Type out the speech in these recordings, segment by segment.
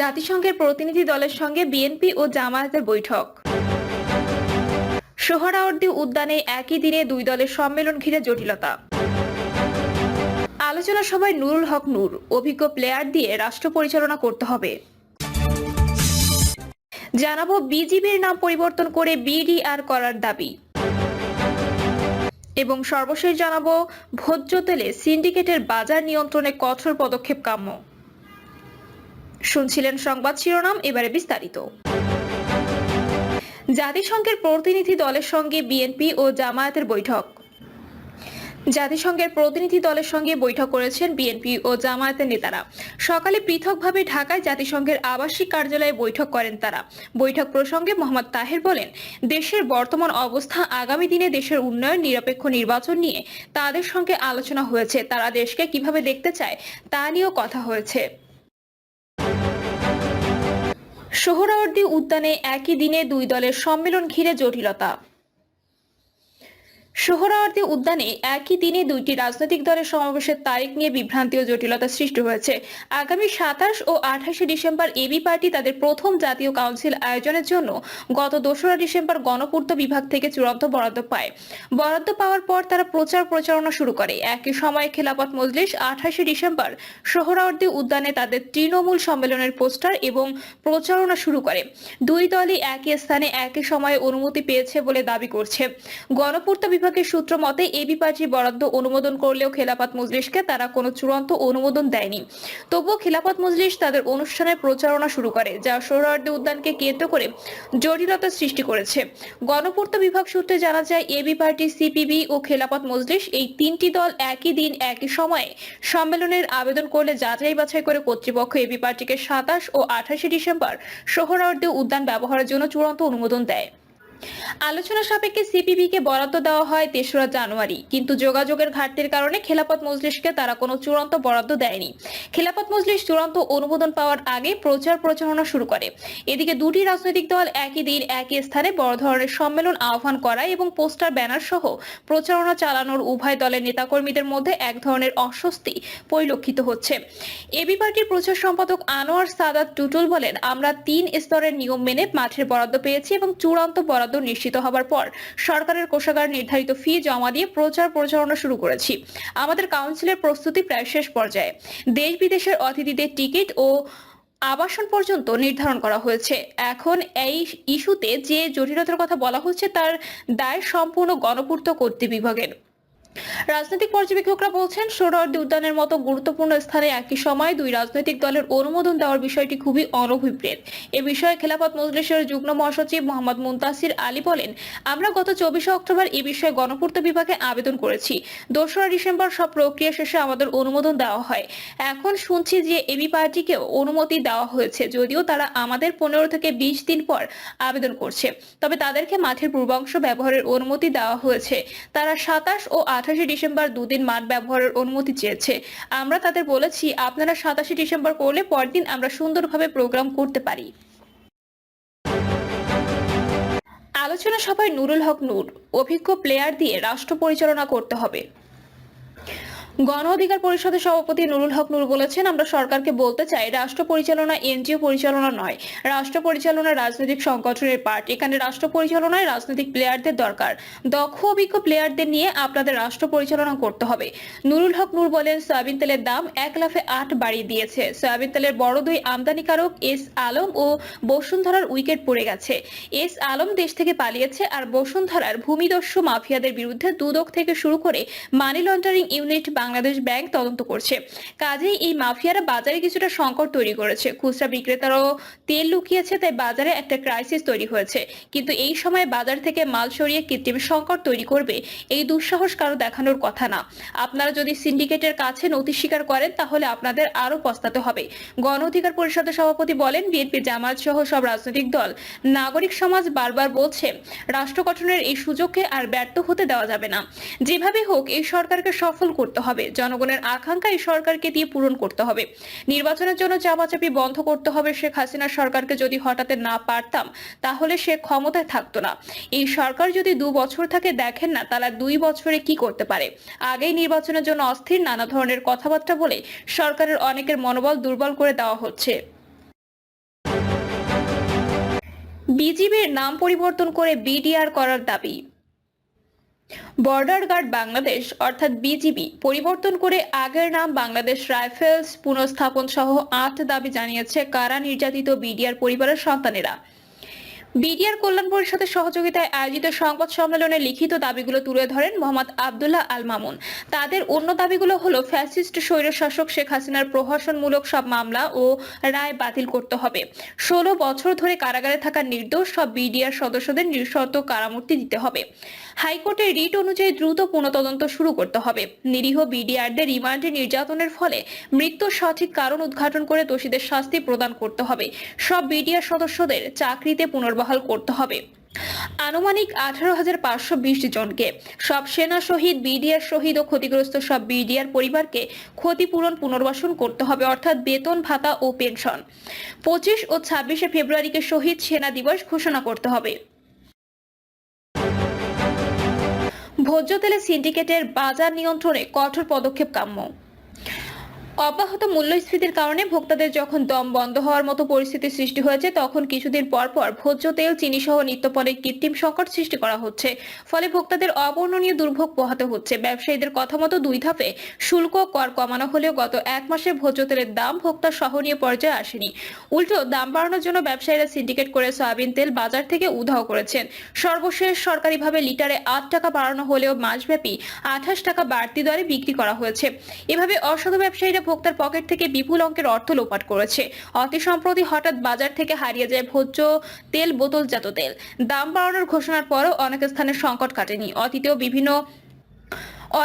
জাতিসংঘের প্রতিনিধি দলের সঙ্গে বিএনপি ও জামায়াতের বৈঠক। সোহরাওয়ার্দী উদ্যানে একই দিনে দুই দলের সম্মেলন ঘিরে জটিলতা। আলোচনা সভায় নুরুল হক নূর, অভিজ্ঞ প্লেয়ার দিয়ে রাষ্ট্র পরিচালনা করতে হবে। জানাবো বিজিবির নাম পরিবর্তন করে বিডিআর করার দাবি। এবং সর্বশেষ জানাবো ভোজ্য তেলে সিন্ডিকেটের বাজার নিয়ন্ত্রণে কঠোর পদক্ষেপ কাম্য। শুনছিলেন সংবাদ শিরোনাম, এবারে বিস্তারিত। জাতিসংঘের প্রতিনিধি দলের সঙ্গে বিএনপি ও জামায়াতের বৈঠক। জাতিসংঘের প্রতিনিধি দলের সঙ্গে বৈঠক করেছেন বিএনপি ও জামায়াতের নেতারা। সকালে পৃথকভাবে ঢাকায় জাতিসংঘের আবাসিক কার্যালয়ে বৈঠক করেন তারা। বৈঠক প্রসঙ্গে মোহাম্মদ তাহের বলেন, দেশের বর্তমান অবস্থা, আগামী দিনে দেশের উন্নয়ন, নিরপেক্ষ নির্বাচন নিয়ে তাদের সঙ্গে আলোচনা হয়েছে। তারা দেশকে কিভাবে দেখতে চায় তা নিয়েও কথা হয়েছে। সোহরাওয়ার্দী উদ্যানে একই দিনে দুই দলের সম্মেলন ঘিরে জটিলতা। সোহরাওয়ার্দী উদ্যানে একই দিনে দুইটি রাজনৈতিক দলের সমাবেশের তারিখ নিয়ে বিভ্রান্তি ও জটিলতা সৃষ্টি হয়েছে। আগামী 27 ও 28 ডিসেম্বর এবি পার্টি তাদের প্রথম জাতীয় কাউন্সিল আয়োজনের জন্য গত 2রা ডিসেম্বর গণপূর্ত বিভাগ থেকে চূড়ান্ত বরাদ্দ পায়। বরাদ্দ পাওয়ার পর তারা প্রচারণা শুরু করে। একই সময়ে খেলাফত মজলিস 28 ডিসেম্বর সোহরাওয়ার্দী উদ্যানে তাদের তৃণমূল সম্মেলনের পোস্টার এবং প্রচারণা শুরু করে। দুই দলই একই স্থানে একই সময়ে অনুমতি পেয়েছে বলে দাবি করছে। গণপূর্ত বিভাগের সূত্র মতে এবি পার্টি বরাদ্দ অনুমোদন করলেও খেলাফত মজলিসকে তারা কোনো চূড়ান্ত অনুমোদন দেয়নি। তবুও খেলাফত মজলিস তাদের অনুষ্ঠানের প্রচারণা শুরু করে, যা সোহরাওয়ার্দী উদ্যানকে কেন্দ্র করে জটিলতা সৃষ্টি করেছে। গণপূর্ত বিভাগ সূত্রে জানা যায়, এবি পার্টি, সিপিবি ও খেলাফত মজলিস এই তিনটি দল একই দিন একই সময়ে সম্মেলনের আবেদন করলে যাচাই বাছাই করে কর্তৃপক্ষ এবি পার্টিকে 27 ও 28 ডিসেম্বর সোহরাওয়ার্দী উদ্যান ব্যবহারের জন্য চূড়ান্ত অনুমোদন দেয়। আলোচনা সাপেক্ষে সিপিবি-কে বরাদ্দ দেওয়া হয় 3রা জানুয়ারি, কিন্তু যোগাযোগের ঘাটতির কারণে খেলাফত মজলিসকে তারা কোনো চূড়ান্ত বরাদ্দ দেয়নি। খেলাফত মজলিস চূড়ান্ত অনুমোদন পাওয়ার আগে প্রচারণা শুরু করে। এদিকে দুটি রাজনৈতিক দল একই দিন একই স্থানে বড় ধরনের সম্মেলন আহ্বান করায় এবং পোস্টার, ব্যানার সহ প্রচারণা চালানোর উভয় দলের নেতাকর্মীদের মধ্যে এক ধরনের অস্বস্তি পরিলক্ষিত হচ্ছে। এবি পার্টির প্রচার সম্পাদক আনোয়ার সাদাত টুটুল বলেন, আমরা 3 স্তরের নিয়ম মেনে মাঠের বরাদ্দ পেয়েছি এবং চূড়ান্ত বরাদ্দ নিশ্চিত হবার পর সরকারের কোষাগার নির্ধারিত ফি জমা দিয়ে প্রচারণা শুরু করেছি। আমাদের কাউন্সিলের প্রস্তুতি প্রায় শেষ পর্যায়ে। দেশ বিদেশের অতিথিদের টিকিট ও আবাসন পর্যন্ত নির্ধারণ করা হয়েছে। এখন এই ইস্যুতে যে জটিলতার কথা বলা হচ্ছে তার দায় সম্পূর্ণ গণপূর্ত কর্তৃপক্ষের। রাজনৈতিক পর্যবেক্ষকরা বলছেন, সোহরাওয়ার্দী উদ্যানের মতো গুরুত্বপূর্ণ স্থানে একই সময় দুই রাজনৈতিক দলের অনুমোদন দেওয়ার বিষয়টি খুবই অনভিপ্রেত। এ বিষয়ে খেলাফত মজলিসের যুগ্ম মহাসচিব মোহাম্মদ মুনতাসির আলী বলেন, আমরা গত 24 অক্টোবর এ বিষয়ে গণপূর্ত বিভাগে আবেদন করেছি। 2রা ডিসেম্বর সব প্রক্রিয়া শেষে আমাদের অনুমোদন দেওয়া হয়। এখন শুনছি যে এবি পার্টিকেও অনুমতি দেওয়া হয়েছে, যদিও তারা আমাদের 15 থেকে 20 দিন পর আবেদন করছে। তবে তাদেরকে মাঠের পূর্বাংশ ব্যবহারের অনুমতি দেওয়া হয়েছে। তারা 27 ও 28 ডিসেম্বর দুদিন মাঠ ব্যবহারের অনুমতি চেয়েছে। আমরা তাদের বলেছি, আপনারা 27 ডিসেম্বর করলে পরদিন আমরা সুন্দরভাবে প্রোগ্রাম করতে পারি। আলোচনা সভায় নুরুল হক নূর, অভিজ্ঞ প্লেয়ার দিয়ে রাষ্ট্র পরিচালনা করতে হবে। গণ অধিকার পরিষদের সভাপতি নুরুল হক নূর বলেছেন, আমরা সরকারকে বলতে চাই, রাষ্ট্র পরিচালনা এনজিও পরিচালনা নয়। রাষ্ট্র পরিচালনা রাজনৈতিক সংগঠনের পার্ট। এখানে রাষ্ট্র পরিচালনায় রাজনৈতিক প্লেয়ারদের দরকার। দক্ষ অভিজ্ঞ প্লেয়ারদের নিয়ে আপনাদের রাষ্ট্র পরিচালনা করতে হবে। নুরুল হক নূর বলেন, সয়াবিন তেলের দাম 1 লাফে 8 বাড়িয়ে দিয়েছে। সয়াবিন তেলের বড় দুই আমদানিকারক এস আলম ও বসুন্ধরার উইকেট পড়ে গেছে। এস আলম দেশ থেকে পালিয়েছে, আর বসুন্ধরার ভূমিদস্যু মাফিয়াদের বিরুদ্ধে দুদক থেকে শুরু করে money laundering unit Bangladesh bank তদন্ত করছে। কাজেই এই মাফিয়ারা বাজারে কিছুটা সংকট তৈরি করেছে। খুচরা বিক্রেতারাও তেল লুকিয়েছে, তাই বাজারে একটা ক্রাইসিস তৈরি হয়েছে। কিন্তু এই সময় বাজার থেকে মাল সরিয়ে কৃত্রিম সংকট তৈরি করবে, এই দুঃসাহস কারো দেখানোর কথা না। আপনারা যদি সিন্ডিকেটের কাছে নথি স্বীকার করেন, তাহলে আপনাদের আরো পস্তাতে হবে। গণ অধিকার পরিষদের সভাপতি বলেন, বিএনপি, জামায়াত সহ সব রাজনৈতিক দল, নাগরিক সমাজ বারবার বলছে, রাষ্ট্র গঠনের এই সুযোগকে আর ব্যর্থ হতে দেওয়া যাবে না। যেভাবে হোক এই সরকারকে সফল করতে হবে। জনগণের আকাঙ্ক্ষা এই সরকারকে দিয়ে পূরণ করতে হবে। নির্বাচনের জন্য চাপাচাপি বন্ধ করতে হবে। শেখ হাসিনা সরকারকে যদি হটাতে না পারতাম, তাহলে সে ক্ষমতায় থাকতো না। এই সরকার যদি 2 বছর থাকে, দেখেন না তারা 2 বছরে কি করতে পারে। আগেই নির্বাচনের জন্য অস্থির, নানা ধরনের কথাবার্তা বলে সরকারের অনেকের মনোবল দুর্বল করে দেওয়া হচ্ছে। বিজিবির নাম পরিবর্তন করে বিডিআর করার দাবি। বর্ডার গার্ড বাংলাদেশ অর্থাৎ বিজিবি পরিবর্তন করে আগের নাম বাংলাদেশ রাইফেলস পুনঃস্থাপন সহ 8 দাবি জানিয়েছে কারা নির্যাতিত বিডিআর পরিবারের সন্তানেরা। বিডিআর কল্যাণ পরিষদের সহযোগিতায় আয়োজিত সংবাদ সম্মেলনে লিখিত দাবিগুলো তুলে ধরেন মোহাম্মদ আব্দুল্লাহ আল মামুন। তাদের অন্য দাবিগুলো হলো ফ্যাসিস্ট স্বৈরশাসক শেখ হাসিনার প্রহসনমূলক সব মামলা ও রায় বাতিল করতে হবে। 16 বছর ধরে কারাগারে থাকা নির্দোষ সব বিডিআর সদস্যদের নিঃশর্ত কারামুক্তি দিতে হবে। হাইকোর্টের রিট অনুযায়ী দ্রুত পুনঃতদন্ত শুরু করতে হবে। নিরীহ বিডিআরদের রিমান্ডে নির্যাতনের ফলে মৃত্যুর সঠিক কারণ উদ্ঘাটন করে দোষীদের শাস্তি প্রদান করতে হবে। সব বিডিআর সদস্যদের চাকরিতে পুনর্বহাল করতে হবে। আনুমানিক 18,520 জনকে, সব সেনা শহীদ, বিডিআর শহীদ ও ক্ষতিগ্রস্ত সব বিডিআর পরিবারকে ক্ষতিপূরণ পুনর্বাসন করতে হবে, অর্থাৎ বেতন ভাতা ও পেনশন। 25 ও 26 ফেব্রুয়ারিকে শহীদ সেনা দিবস ঘোষণা করতে হবে। ভোজ্য তেলের সিন্ডিকেটের বাজার নিয়ন্ত্রণে কঠোর পদক্ষেপ কাম্য। অব্যাহত মূল্যস্ফীতির কারণে ভোক্তাদের যখন দম বন্ধ হওয়ার মতো পরিস্থিতির সৃষ্টি হয়েছে, তখন কিছুদিন পর পর ভোজ্য তেল, চিনি সহ নিত্যপণ্যের কৃত্রিম সংকট সৃষ্টি করা হচ্ছে। ফলে ভোক্তাদের অবর্ণনীয় দুর্ভোগ পোহাতে হচ্ছে। ব্যবসায়ীদের কথা মতো 2 ধাপে শুল্ক কর কমানো হলেও গত 1 মাসে ভোজ্য তেলের দাম ভোক্তার সহনীয় পর্যায়ে আসেনি। উল্টো দাম বাড়ানোর জন্য ব্যবসায়ীরা সিন্ডিকেট করে সয়াবিন তেল বাজার থেকে উধাও করেছেন। সর্বশেষ সরকারিভাবে লিটারে 8 টাকা বাড়ানো হলেও মাসব্যাপী 28 টাকা বাড়তি দরে বিক্রি করা হয়েছে। এভাবে অসাধু ব্যবসায়ীরা ভোক্তার পকেট থেকে বিপুল অঙ্কের অর্থ লোপাট করেছে। অতি সম্প্রতি হঠাৎ বাজার থেকে হারিয়ে যায় ভোজ্য তেল, বোতলজাত তেল। দাম বাড়ানোর ঘোষণার পরও অনেক স্থানে সংকট কাটেনি।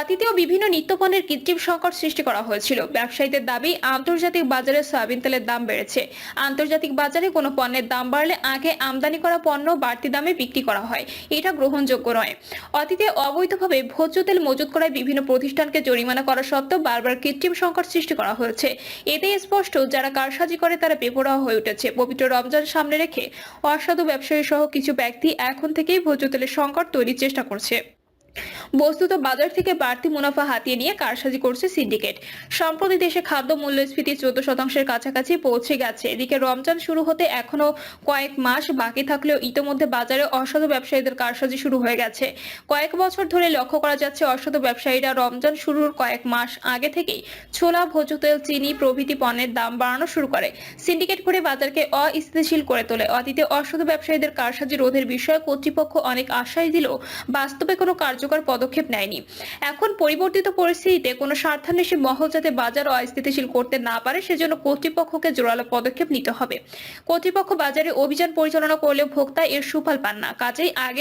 অতীতেও বিভিন্ন নিত্যপণ্যের কৃত্রিম সংকট সৃষ্টি করা হয়েছিল। ব্যবসায়ীদের দাবি, আন্তর্জাতিক বাজারে সয়াবিন তেলের দাম বেড়েছে। আন্তর্জাতিক বাজারে কোনো পণ্যের দাম বাড়লে আগে আমদানি করা পণ্য বাড়তি দামে বিক্রি করা হয়, এটা গ্রহণযোগ্য নয়। অতীতে অবৈধভাবে ভোজ্য তেল মজুত করায় বিভিন্ন প্রতিষ্ঠানকে জরিমানা করা সত্ত্বেও বারবার কৃত্রিম সংকট সৃষ্টি করা হয়েছে। এতে স্পষ্ট যারা কারসাজি করে তারা বেপরোয়া হয়ে উঠেছে। পবিত্র রমজান সামনে রেখে অসাধু ব্যবসায়ী সহ কিছু ব্যক্তি এখন থেকেই ভোজ্য তেলের সংকট তৈরির চেষ্টা করছে। বস্তুত বাজার থেকে বাড়তি মুনাফা হাতিয়ে নিয়ে কারসাজি করছে সিন্ডিকেট। সম্প্রতি দেশে খাদ্য মূল্যস্ফীতি 14% কাছাকাছি পৌঁছে গেছে। এদিকে রমজান শুরু হতে এখনো কয়েক মাস বাকি থাকলেও ইতোমধ্যে বাজারে অসাধু ব্যবসায়ীদের কারসাজি শুরু হয়ে গেছে। কয়েক বছর ধরে লক্ষ্য করা যাচ্ছে অসাধু ব্যবসায়ীরা রমজান শুরুর কয়েক মাস আগে থেকেই ছোলা, ভোজ্য তেল, চিনি প্রভৃতি পণ্যের দাম বাড়ানো শুরু করে। সিন্ডিকেট করে বাজারকে অস্থিতিশীল করে তোলে। অতীতে অসাধু ব্যবসায়ীদের কারসাজি রোধের বিষয়ে কর্তৃপক্ষ অনেক আশ্বাস দিলেও বাস্তবে কোনো কার্যকর পদক্ষেপ নেয়নি। এখন পরিবর্তিত পরিস্থিতিতে কোনো স্বার্থান্বেষী মহল যাতে বাজার অস্থিতিশীল করতে না পারে, সেজন্য কর্তৃপক্ষকে জোরালো পদক্ষেপ নিতে হবে। কর্তৃপক্ষ বাজারে অভিযান পরিচালনা করলেও ভোক্তা এর সুফল পান না। কাজেই আগে